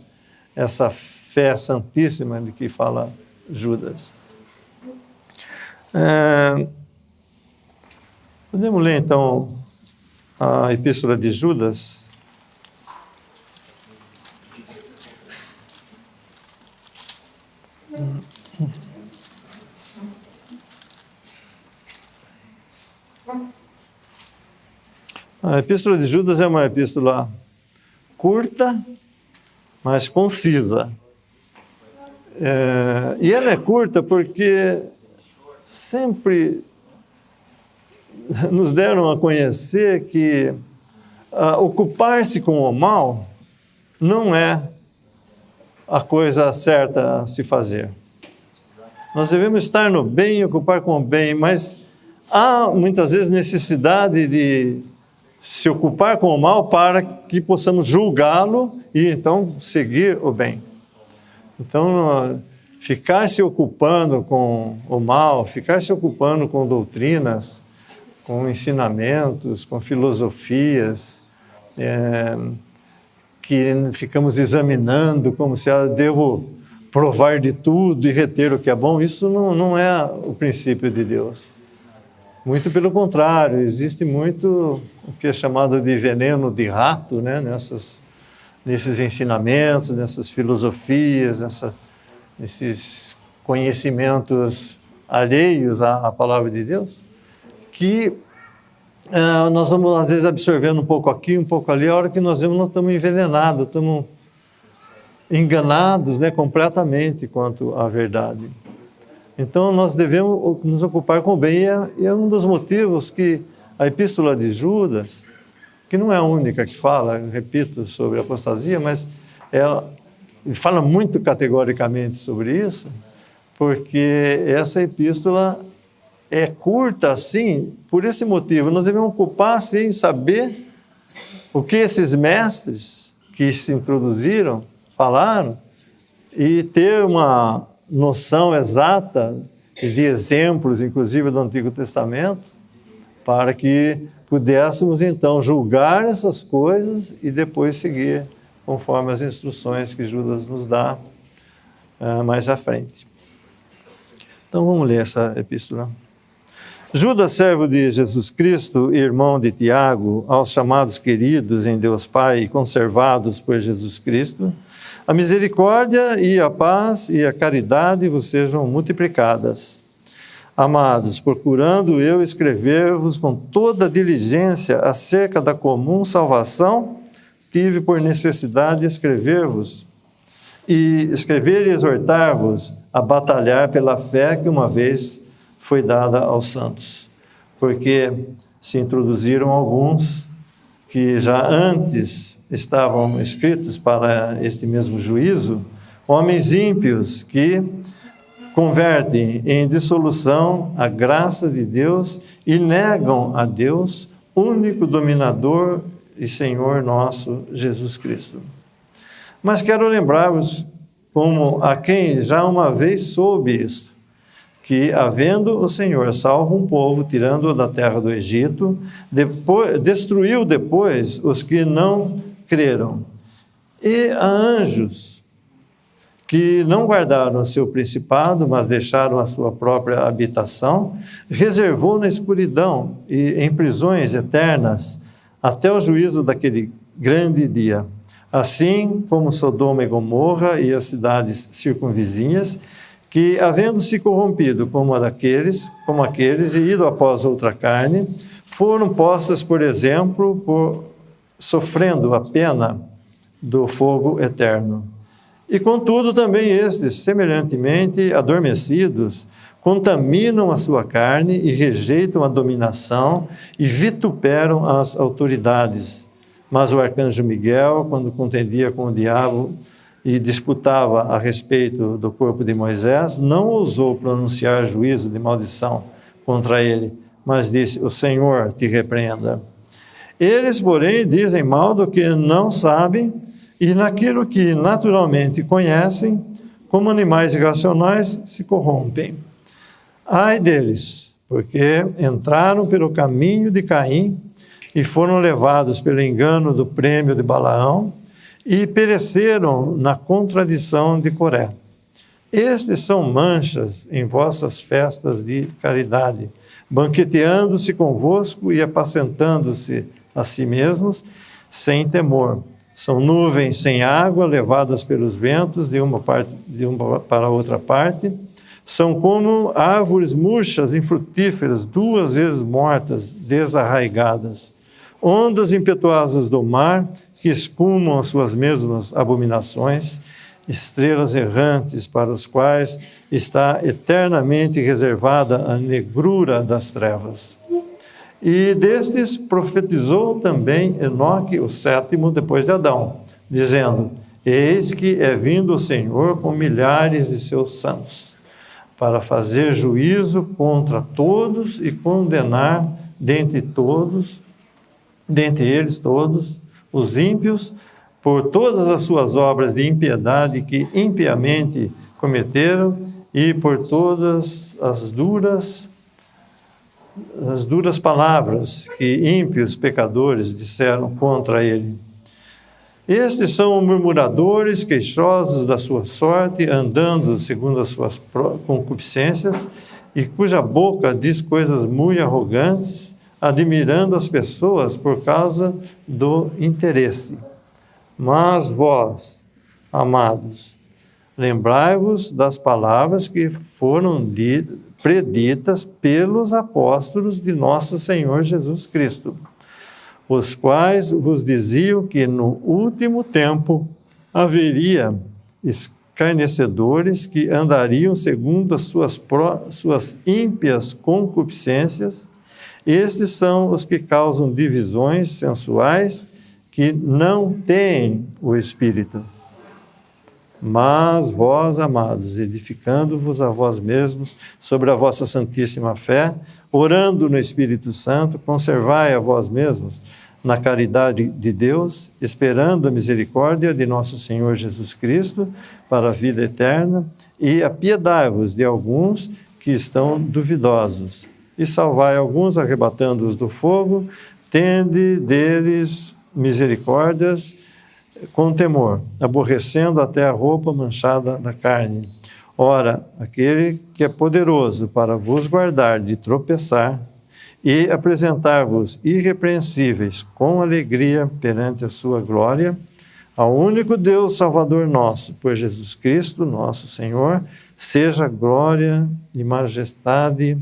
essa fé santíssima de que fala Judas. Podemos ler, então, a Epístola de Judas? A Epístola de Judas é uma epístola curta, mas concisa. E ela é curta porque sempre nos deram a conhecer que ocupar-se com o mal não é a coisa certa a se fazer. Nós devemos estar no bem e ocupar com o bem, mas há muitas vezes necessidade de se ocupar com o mal para que possamos julgá-lo e então seguir o bem. Então, ficar se ocupando com o mal, ficar se ocupando com doutrinas, com ensinamentos, com filosofias, que ficamos examinando como se eu devo provar de tudo e reter o que é bom, isso não é o princípio de Deus. Muito pelo contrário, existe muito o que é chamado de veneno de rato, né? Nesses ensinamentos, nessas filosofias, nesses conhecimentos alheios à palavra de Deus, que nós vamos, às vezes, absorvendo um pouco aqui, um pouco ali, a hora que nós vemos, nós estamos envenenados, estamos enganados, né, completamente quanto à verdade. Então, nós devemos nos ocupar com o bem, e é um dos motivos que a Epístola de Judas, que não é a única que fala, repito, sobre apostasia, mas ele fala muito categoricamente sobre isso, porque essa epístola é curta assim, por esse motivo. Nós devemos ocupar, assim, saber o que esses mestres que se introduziram falaram e ter uma noção exata de exemplos, inclusive do Antigo Testamento, para que pudéssemos, então, julgar essas coisas e depois seguir conforme as instruções que Judas nos dá mais à frente. Então, vamos ler essa epístola. Judas, servo de Jesus Cristo, irmão de Tiago, aos chamados queridos em Deus Pai e conservados por Jesus Cristo, a misericórdia e a paz e a caridade vos sejam multiplicadas. Amados, procurando eu escrever-vos com toda diligência acerca da comum salvação, tive por necessidade escrever-vos e exortar-vos a batalhar pela fé que uma vez foi dada aos santos, porque se introduziram alguns que já antes estavam escritos para este mesmo juízo, homens ímpios que convertem em dissolução a graça de Deus e negam a Deus, único dominador e Senhor nosso, Jesus Cristo. Mas quero lembrar-vos, como a quem já uma vez soube isto, que, havendo o Senhor salvo um povo, tirando-o da terra do Egito, destruiu depois os que não creram. E a anjos, que não guardaram o seu principado, mas deixaram a sua própria habitação, reservou na escuridão e em prisões eternas, até o juízo daquele grande dia. Assim como Sodoma e Gomorra e as cidades circunvizinhas, que, havendo se corrompido como aqueles, e ido após outra carne, foram postas, por exemplo, sofrendo a pena do fogo eterno. E, contudo, também estes, semelhantemente adormecidos, contaminam a sua carne e rejeitam a dominação e vituperam as autoridades. Mas o arcanjo Miguel, quando contendia com o diabo e disputava a respeito do corpo de Moisés, não ousou pronunciar juízo de maldição contra ele, mas disse: o Senhor te repreenda. Eles, porém, dizem mal do que não sabem, e naquilo que naturalmente conhecem, como animais irracionais, se corrompem. Ai deles, porque entraram pelo caminho de Caim e foram levados pelo engano do prêmio de Balaão, e pereceram na contradição de Coré. Estes são manchas em vossas festas de caridade, banqueteando-se convosco e apacentando-se a si mesmos, sem temor. São nuvens sem água, levadas pelos ventos de uma para outra parte. São como árvores murchas, infrutíferas, 2 vezes mortas, desarraigadas. Ondas impetuosas do mar, que escumam as suas mesmas abominações, estrelas errantes para os quais está eternamente reservada a negrura das trevas. E destes profetizou também Enoque, o 7º depois de Adão, dizendo: eis que é vindo o Senhor com milhares de seus santos, para fazer juízo contra todos e condenar dentre eles todos, os ímpios, por todas as suas obras de impiedade que impiamente cometeram e por todas as duras palavras que ímpios pecadores disseram contra ele. Estes são murmuradores, queixosos da sua sorte, andando segundo as suas concupiscências, e cuja boca diz coisas muito arrogantes, admirando as pessoas por causa do interesse. Mas vós, amados, lembrai-vos das palavras que foram preditas pelos apóstolos de nosso Senhor Jesus Cristo, os quais vos diziam que no último tempo haveria escarnecedores que andariam segundo as suas ímpias concupiscências. Estes são os que causam divisões sensuais, que não têm o Espírito. Mas vós, amados, edificando-vos a vós mesmos sobre a vossa santíssima fé, orando no Espírito Santo, conservai a vós mesmos na caridade de Deus, esperando a misericórdia de nosso Senhor Jesus Cristo para a vida eterna, e apiedai-vos de alguns que estão duvidosos, e salvai alguns, arrebatando-os do fogo, tende deles misericórdias com temor, aborrecendo até a roupa manchada da carne. Ora, aquele que é poderoso para vos guardar de tropeçar e apresentar-vos irrepreensíveis com alegria perante a sua glória, ao único Deus Salvador nosso, por Jesus Cristo, nosso Senhor, seja glória e majestade,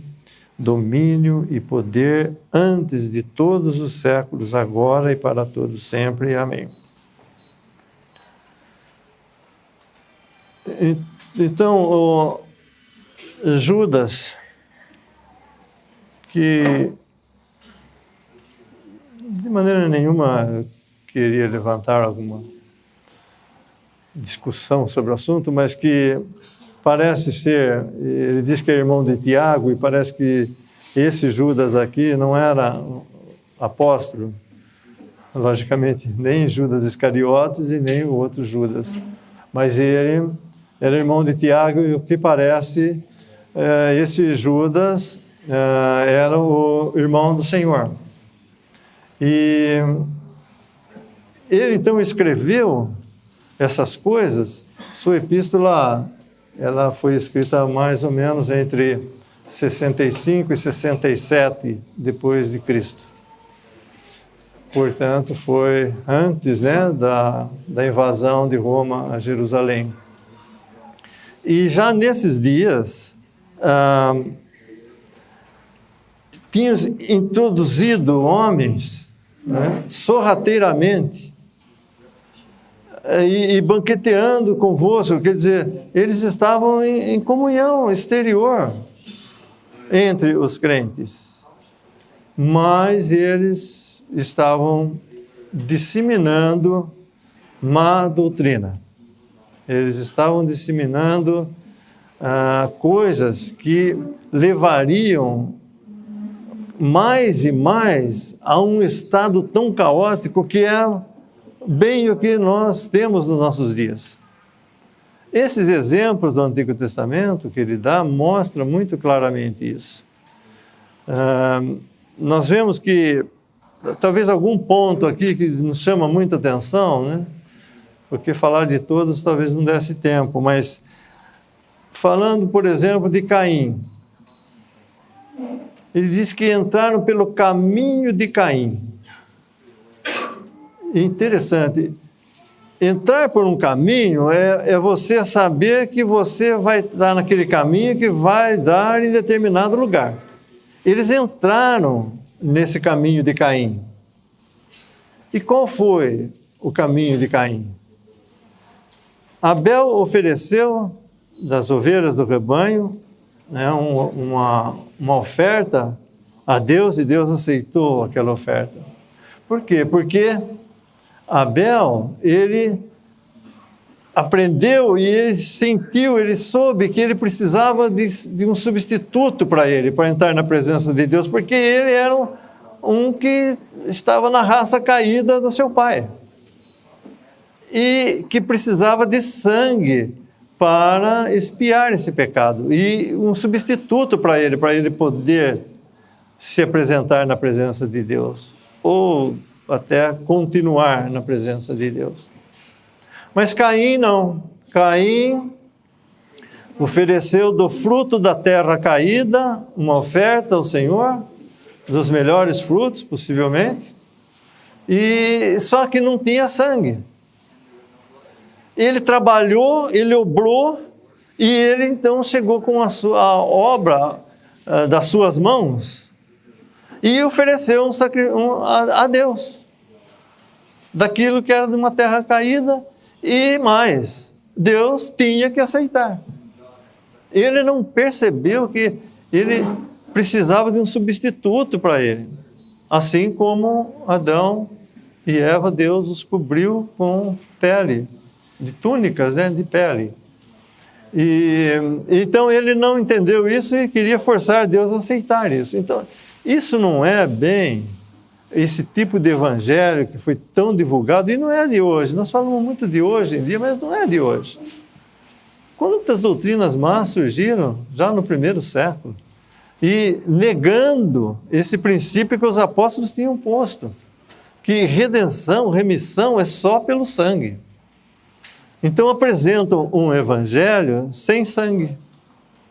domínio e poder antes de todos os séculos, agora e para todos sempre. Amém. Então, Judas, que de maneira nenhuma queria levantar alguma discussão sobre o assunto, mas que parece ser, ele diz que é irmão de Tiago, e parece que esse Judas aqui não era apóstolo, logicamente, nem Judas Iscariotes e nem o outro Judas, mas ele era irmão de Tiago, e o que parece, esse Judas era o irmão do Senhor. E ele então escreveu essas coisas. Sua epístola, ela foi escrita mais ou menos entre 65 e 67 depois de Cristo. Portanto, foi antes, né, da invasão de Roma a Jerusalém. E já nesses dias, tinha introduzido homens, né, sorrateiramente, e banqueteando convosco, quer dizer, eles estavam em comunhão exterior entre os crentes, mas eles estavam disseminando má doutrina. Eles estavam disseminando coisas que levariam mais e mais a um estado tão caótico que é bem o que nós temos nos nossos dias. Esses exemplos do Antigo Testamento que ele dá mostram muito claramente isso. Nós vemos que talvez algum ponto aqui que nos chama muita atenção, né? porque falar de todos talvez não desse tempo, mas falando, por exemplo, de Caim. Ele diz que entraram pelo caminho de Caim. Interessante. Entrar por um caminho é você saber que você vai dar naquele caminho que vai dar em determinado lugar. Eles entraram nesse caminho de Caim. E qual foi o caminho de Caim? Abel ofereceu das ovelhas do rebanho, né, uma oferta a Deus, e Deus aceitou aquela oferta. Por quê? Porque Abel, ele aprendeu e ele sentiu, ele soube que ele precisava de um substituto para ele, para entrar na presença de Deus, porque ele era um que estava na raça caída do seu pai e que precisava de sangue para expiar esse pecado, e um substituto para ele poder se apresentar na presença de Deus, ou até continuar na presença de Deus. Mas Caim não. Caim ofereceu do fruto da terra caída uma oferta ao Senhor, dos melhores frutos, possivelmente, e só que não tinha sangue. Ele trabalhou, ele obrou, e ele então chegou com a obra das suas mãos e ofereceu a Deus daquilo que era de uma terra caída, e mais, Deus tinha que aceitar. Ele não percebeu que ele precisava de um substituto para ele, assim como Adão e Eva, Deus os cobriu com pele, de túnicas, né, de pele. E então ele não entendeu isso e queria forçar Deus a aceitar isso. Então, isso não é bem esse tipo de evangelho que foi tão divulgado, e não é de hoje. Nós falamos muito de hoje em dia, mas não é de hoje. Quantas doutrinas más surgiram já no primeiro século, e negando esse princípio que os apóstolos tinham posto, que redenção, remissão é só pelo sangue. Então apresentam um evangelho sem sangue,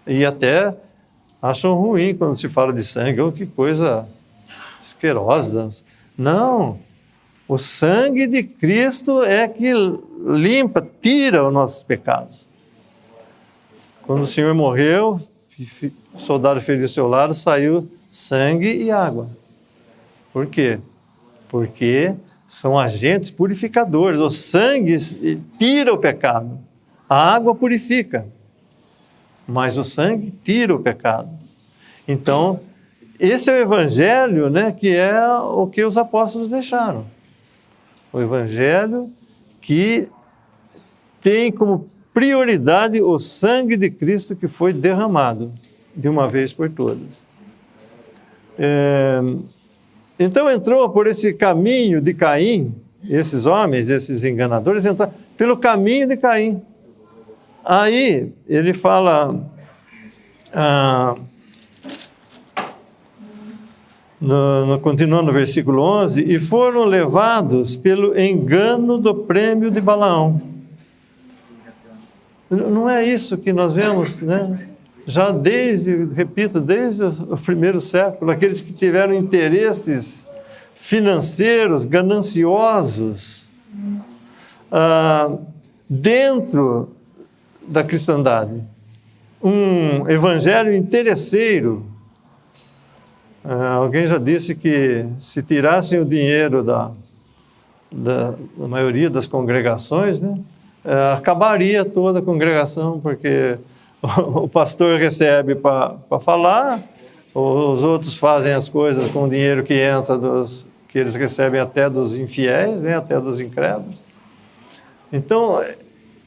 e até acham ruim quando se fala de sangue. Oh, que coisa asquerosa. Não, o sangue de Cristo é que limpa, tira os nossos pecados. Quando o Senhor morreu, o soldado feriu o seu lado, saiu sangue e água. Por quê? Porque são agentes purificadores. O sangue tira o pecado, a água purifica, mas o sangue tira o pecado. Então, esse é o evangelho, né, que é o que os apóstolos deixaram. O evangelho que tem como prioridade o sangue de Cristo que foi derramado de uma vez por todas. Então entrou por esse caminho de Caim, esses homens, esses enganadores, entraram pelo caminho de Caim. Aí ele fala, continuando no versículo 11, e foram levados pelo engano do prêmio de Balaão. Não é isso que nós vemos, né? Já desde o primeiro século, aqueles que tiveram interesses financeiros, gananciosos, dentro da cristandade. Um evangelho interesseiro. Alguém já disse que se tirassem o dinheiro da maioria das congregações, né, acabaria toda a congregação, porque o pastor recebe para falar, os outros fazem as coisas com o dinheiro que entra, que eles recebem até dos infiéis, né, até dos incrédulos. Então,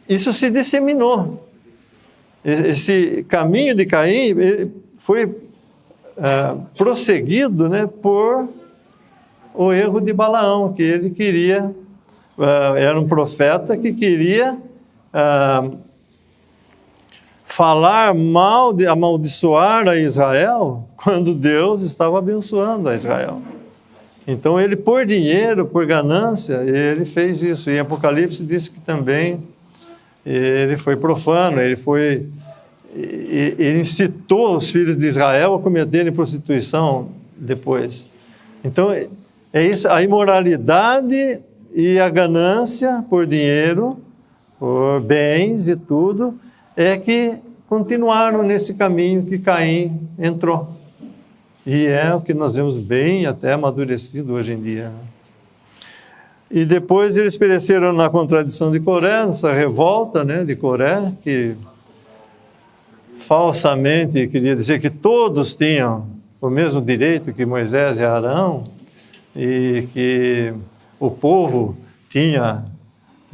isso se disseminou. Esse caminho de Caim foi prosseguido, né, por o erro de Balaão, que ele queria, era um profeta que queria falar mal, amaldiçoar a Israel, quando Deus estava abençoando a Israel. Então ele, por dinheiro, por ganância, ele fez isso. E em Apocalipse diz que também ele foi profano, ele incitou os filhos de Israel a cometerem prostituição depois. Então é isso, a imoralidade e a ganância por dinheiro, por bens e tudo, é que continuaram nesse caminho que Caim entrou. E é o que nós vemos bem até amadurecido hoje em dia. E depois eles pereceram na contradição de Coré, nessa revolta, né, de Coré, que falsamente queria dizer que todos tinham o mesmo direito que Moisés e Arão, e que o povo tinha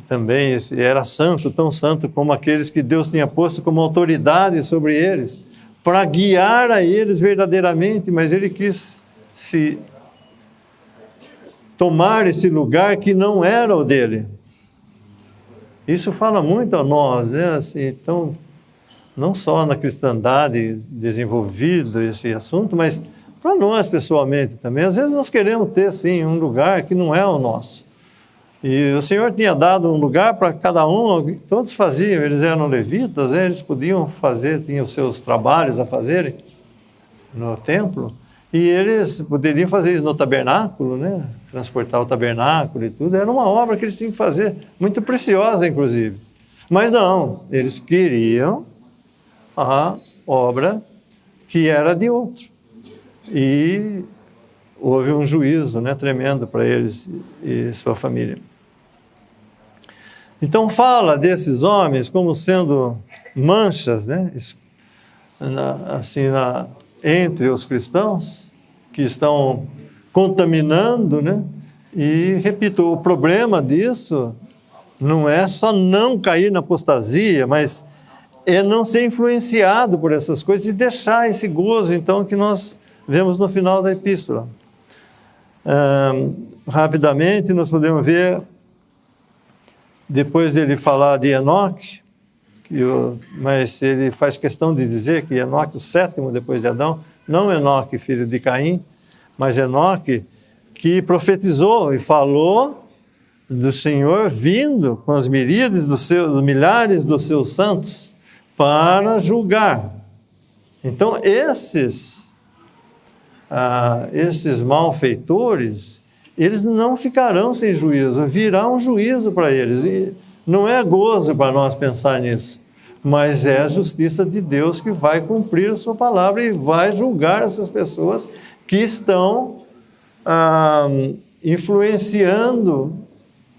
também, era santo, tão santo como aqueles que Deus tinha posto como autoridade sobre eles, para guiar a eles verdadeiramente, mas ele quis tomar esse lugar que não era o dele. Isso fala muito a nós, né? Assim, então, não só na cristandade desenvolvido esse assunto, mas para nós pessoalmente também. Às vezes nós queremos ter, sim, um lugar que não é o nosso. E o Senhor tinha dado um lugar para cada um, todos faziam, eles eram levitas, né? Eles podiam fazer, tinham os seus trabalhos a fazerem no templo, e eles poderiam fazer isso no tabernáculo, né? Transportar o tabernáculo e tudo, era uma obra que eles tinham que fazer, muito preciosa, inclusive. Mas não, eles queriam a obra que era de outro. E houve um juízo, né, tremendo para eles e sua família. Então fala desses homens como sendo manchas, né, entre os cristãos que estão contaminando, né? E repito, o problema disso não é só não cair na apostasia, mas é não ser influenciado por essas coisas e deixar esse gozo, então, que nós vemos no final da epístola. Rapidamente, nós podemos ver, depois dele falar de Enoque, mas ele faz questão de dizer que Enoque, o sétimo depois de Adão, não Enoque, filho de Caim, mas Enoque, que profetizou e falou do Senhor vindo com as miríades milhares dos seus santos para julgar. Então, esses malfeitores, eles não ficarão sem juízo, virá um juízo para eles. E não é gozo para nós pensar nisso, mas é a justiça de Deus que vai cumprir a sua palavra e vai julgar essas pessoas que estão influenciando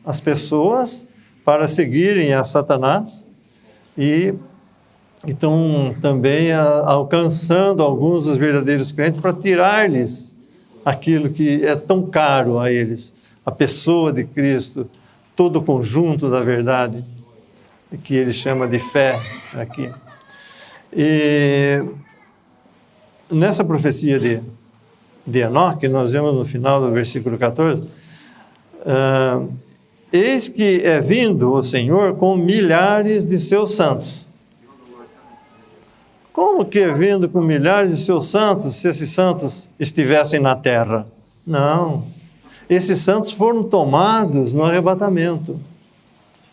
as pessoas para seguirem a Satanás e estão também alcançando alguns dos verdadeiros crentes para tirar-lhes aquilo que é tão caro a eles, a pessoa de Cristo, todo o conjunto da verdade, que ele chama de fé aqui. E nessa profecia de Enoque, nós vemos no final do versículo 14, eis que é vindo o Senhor com milhares de seus santos. Como que é vindo com milhares de seus santos, se esses santos estivessem na terra? Não. Esses santos foram tomados no arrebatamento.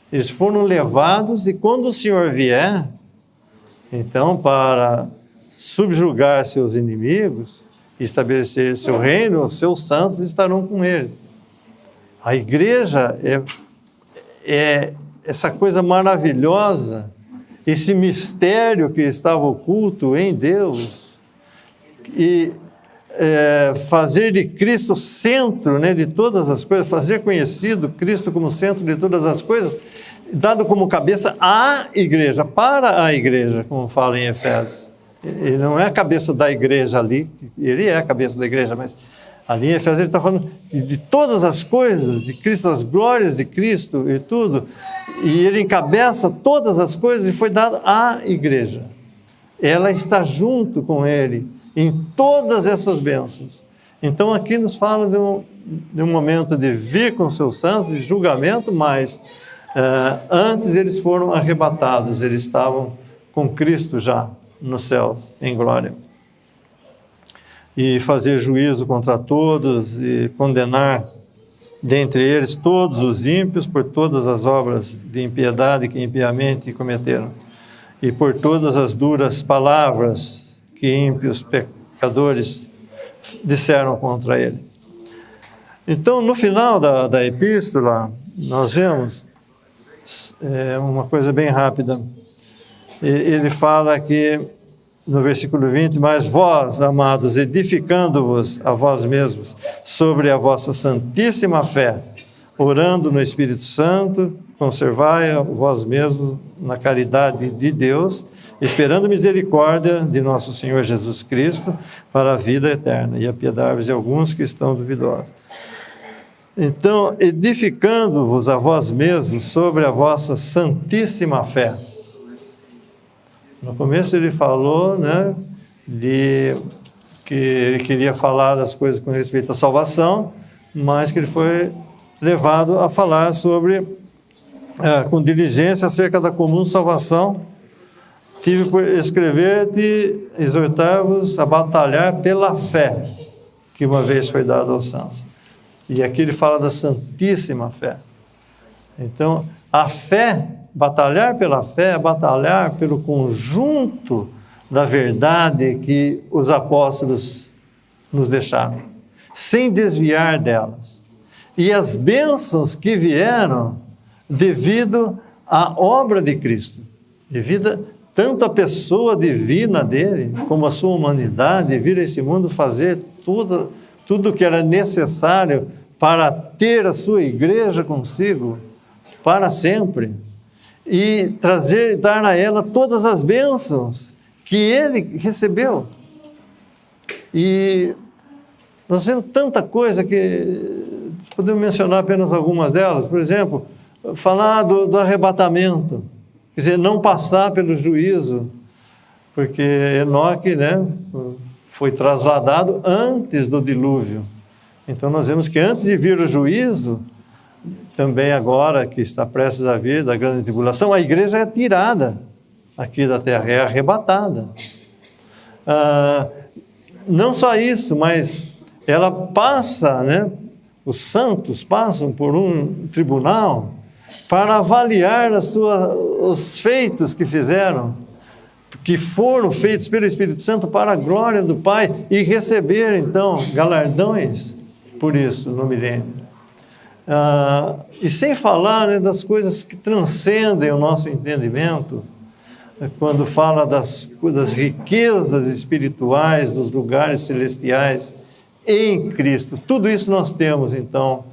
Eles foram levados e quando o Senhor vier, então, para subjugar seus inimigos, estabelecer seu reino, os seus santos estarão com ele. A igreja é essa coisa maravilhosa, esse mistério que estava oculto em Deus, e fazer de Cristo centro, né, de todas as coisas, fazer conhecido Cristo como centro de todas as coisas, dado como cabeça à igreja, para a igreja, como fala em Efésios. Ele não é a cabeça da igreja ali, ele é a cabeça da igreja, mas ali em Efésios ele está falando de todas as coisas, de Cristo, as glórias de Cristo e tudo, e ele encabeça todas as coisas e foi dado à igreja. Ela está junto com ele em todas essas bênçãos. Então aqui nos fala de um momento de vir com seus santos, de julgamento, mas antes eles foram arrebatados, eles estavam com Cristo já no céu, em glória. e fazer juízo contra todos e condenar dentre eles todos os ímpios por todas as obras de impiedade que impiamente cometeram e por todas as duras palavras que ímpios pecadores disseram contra ele. Então, no final da epístola, nós vemos uma coisa bem rápida. Ele fala que, no versículo 20, mas vós, amados, edificando-vos a vós mesmos sobre a vossa santíssima fé, orando no Espírito Santo, conservai vós mesmos na caridade de Deus, esperando misericórdia de nosso Senhor Jesus Cristo para a vida eterna, e apiedai-vos de alguns que estão duvidosos. Então, edificando-vos a vós mesmos sobre a vossa santíssima fé. No começo ele falou, né, de que ele queria falar das coisas com respeito à salvação, mas que ele foi levado a falar sobre, com diligência, acerca da comum salvação. Tive por escrever de exortar-vos a batalhar pela fé, que uma vez foi dada aos santos. E aqui ele fala da santíssima fé. Então, a fé, batalhar pela fé, é batalhar pelo conjunto da verdade que os apóstolos nos deixaram, sem desviar delas. E as bênçãos que vieram devido à obra de Cristo, devido tanto à pessoa divina dele, como a sua humanidade, vir a esse mundo fazer tudo o que era necessário para ter a sua igreja consigo para sempre e dar a ela todas as bênçãos que ele recebeu. E nós vemos tanta coisa que podemos mencionar apenas algumas delas. Por exemplo, falar do arrebatamento, quer dizer, não passar pelo juízo, porque Enoque, né, foi trasladado antes do dilúvio. Então nós vemos que antes de vir o juízo, também agora que está prestes a vir da grande tribulação, a igreja é tirada aqui da terra, é arrebatada. Não só isso, mas ela passa, né, os santos passam por um tribunal para avaliar os feitos que fizeram, que foram feitos pelo Espírito Santo para a glória do Pai e receber, então, galardões por isso no milênio. E sem falar, né, das coisas que transcendem o nosso entendimento, quando fala das riquezas espirituais, dos lugares celestiais em Cristo. Tudo isso nós temos, então,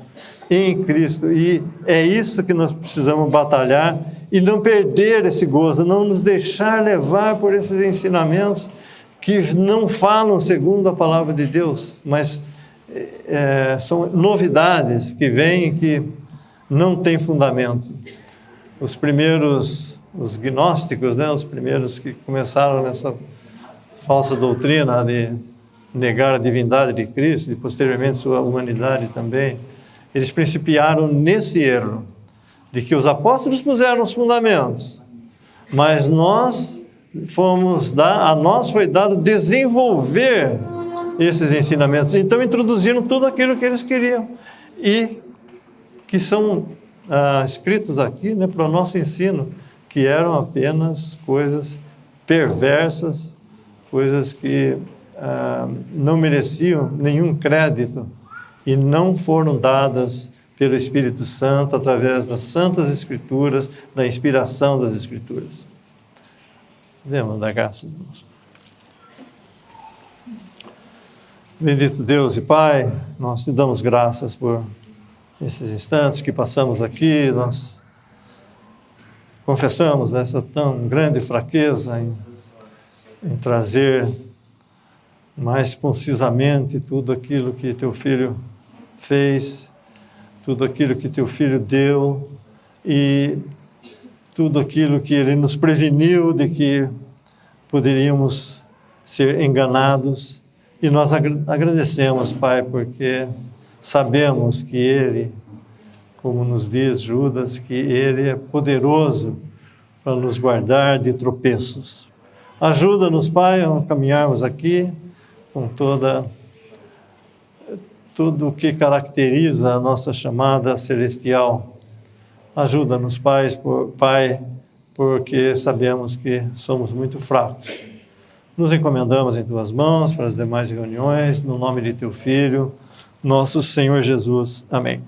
em Cristo, e é isso que nós precisamos batalhar e não perder esse gozo, não nos deixar levar por esses ensinamentos que não falam segundo a palavra de Deus, mas são novidades que vêm e que não têm fundamento. Os gnósticos, né, os primeiros que começaram nessa falsa doutrina de negar a divindade de Cristo e posteriormente sua humanidade também, eles principiaram nesse erro, de que os apóstolos puseram os fundamentos, mas a nós foi dado desenvolver esses ensinamentos. Então introduziram tudo aquilo que eles queriam e que são escritos aqui, né, para o nosso ensino, que eram apenas coisas perversas, coisas que não mereciam nenhum crédito e não foram dadas pelo Espírito Santo através das Santas Escrituras, da inspiração das Escrituras. Podemos dar graças a Deus. Bendito Deus e Pai, nós te damos graças por esses instantes que passamos aqui. Nós confessamos essa tão grande fraqueza em trazer mais concisamente tudo aquilo que teu Filho fez, tudo aquilo que teu Filho deu e tudo aquilo que Ele nos preveniu de que poderíamos ser enganados. E nós agradecemos, Pai, porque sabemos que Ele, como nos diz Judas, que Ele é poderoso para nos guardar de tropeços. Ajuda-nos, Pai, a caminharmos aqui com tudo o que caracteriza a nossa chamada celestial. Ajuda-nos, Pai, porque sabemos que somos muito fracos. Nos encomendamos em Tuas mãos para as demais reuniões, no nome de Teu Filho, nosso Senhor Jesus. Amém.